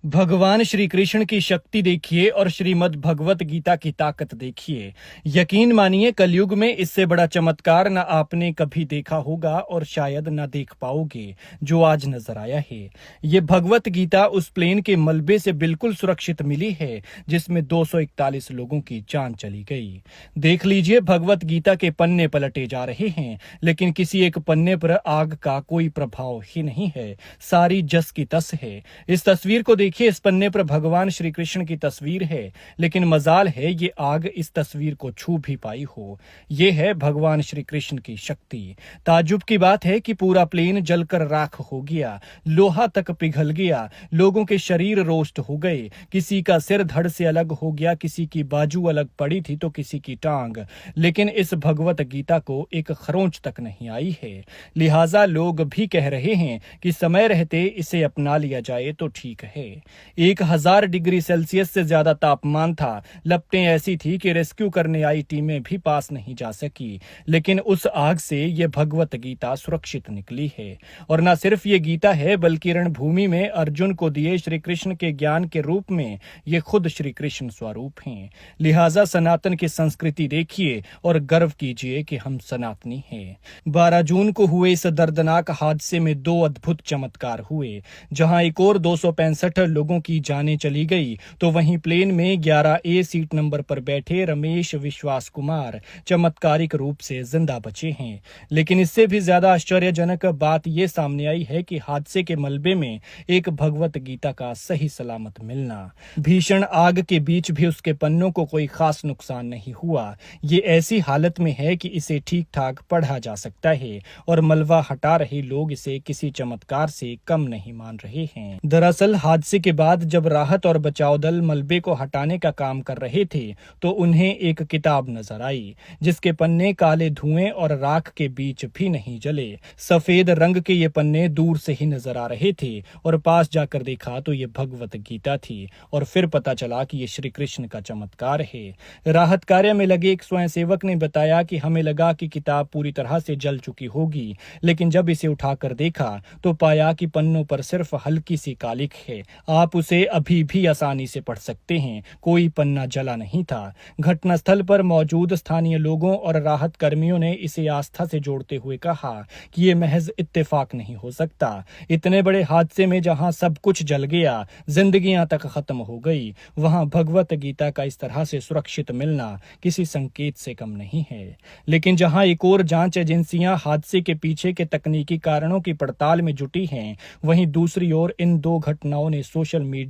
भगवान श्री कृष्ण की शक्ति देखिए और श्रीमद् भगवत गीता की ताकत देखिए। यकीन मानिए कलयुग में इससे बड़ा चमत्कार न आपने कभी देखा होगा और शायद न देख पाओगे जो आज नजर आया है। ये भगवत गीता उस प्लेन के मलबे से बिल्कुल सुरक्षित मिली है जिसमें 241 लोगों की जान चली गई। देख लीजिए, भगवत गीता के पन्ने पलटे जा रहे हैं लेकिन किसी एक पन्ने पर आग का कोई प्रभाव ही नहीं है, सारी जस की तस है। इस तस्वीर को देखिए, इस पन्ने पर भगवान श्री कृष्ण की तस्वीर है लेकिन मजाल है ये आग इस तस्वीर को छू भी पाई हो। ये है भगवान श्री कृष्ण की शक्ति। ताज्जुब की बात है कि पूरा प्लेन जलकर राख हो गया, लोहा तक पिघल गया, लोगों के शरीर रोस्ट हो गए, किसी का सिर धड़ से अलग हो गया, किसी की बाजू अलग पड़ी थी तो किसी की टांग, लेकिन इस भगवत गीता को एक खरोंच तक नहीं आई है। लिहाजा लोग भी कह रहे हैं कि समय रहते इसे अपना लिया जाए तो ठीक है। 1000 डिग्री सेल्सियस से ज्यादा तापमान था, लपटें ऐसी थी कि रेस्क्यू करने आई टीमें भी पास नहीं जा सकी, लेकिन उस आग से यह भगवत गीता सुरक्षित निकली है। और न सिर्फ ये गीता है बल्कि रणभूमि में अर्जुन को दिए श्री कृष्ण के ज्ञान के रूप में ये खुद श्री कृष्ण स्वरूप हैं। लिहाजा सनातन की संस्कृति देखिए और गर्व कीजिए कि हम सनातनी हैं। 12 जून को हुए इस दर्दनाक हादसे में 2 अद्भुत चमत्कार हुए। जहां एक और 265 लोगों की जानें चली गई तो वहीं प्लेन में 11A सीट नंबर पर बैठे रमेश विश्वास कुमार चमत्कारिक रूप से जिंदा बचे हैं। लेकिन इससे भी ज्यादा आश्चर्यजनक बात यह सामने आई है कि हादसे के मलबे में एक भगवत गीता का सही सलामत मिलना। भीषण आग के बीच भी उसके पन्नों को कोई खास नुकसान नहीं हुआ। ये ऐसी हालत में है कि इसे ठीक ठाक पढ़ा जा सकता है और मलबा हटा रहे लोग इसे किसी चमत्कार से कम नहीं मान रहे हैं। दरअसल हादसे के बाद जब राहत और बचाव दल मलबे को हटाने का काम कर रहे थे तो उन्हें एक किताब नजर आई जिसके पन्ने काले धुएं और राख के बीच भी नहीं जले। सफेद रंग के ये पन्ने दूर से ही नजर आ रहे थे और पास जाकर देखा तो ये भगवत गीता थी और फिर पता चला कि ये श्री कृष्ण का चमत्कार है। राहत कार्य में लगे एक स्वयंसेवक ने बताया कि हमें लगा कि किताब पूरी तरह से जल चुकी होगी, लेकिन जब इसे उठाकर देखा तो पाया कि पन्नों पर सिर्फ हल्की सी कालिक है। आप उसे अभी भी आसानी से पढ़ सकते हैं, कोई पन्ना जला नहीं था। घटनास्थल पर मौजूद स्थानीय लोगों और राहत कर्मियों ने इसे आस्था से जोड़ते हुए कहा कि ये महज इत्तेफाक नहीं हो सकता। इतने बड़े हादसे में जहां सब कुछ जल गया, जिंदगियां तक खत्म हो गई, वहां भगवत गीता का इस तरह से सुरक्षित मिलना किसी संकेत से कम नहीं है। लेकिन जहां एक और जांच एजेंसियां हादसे के पीछे के तकनीकी कारणों की पड़ताल में जुटी हैं, वहीं दूसरी ओर इन 2 घटनाओं ने सोशल मीडिया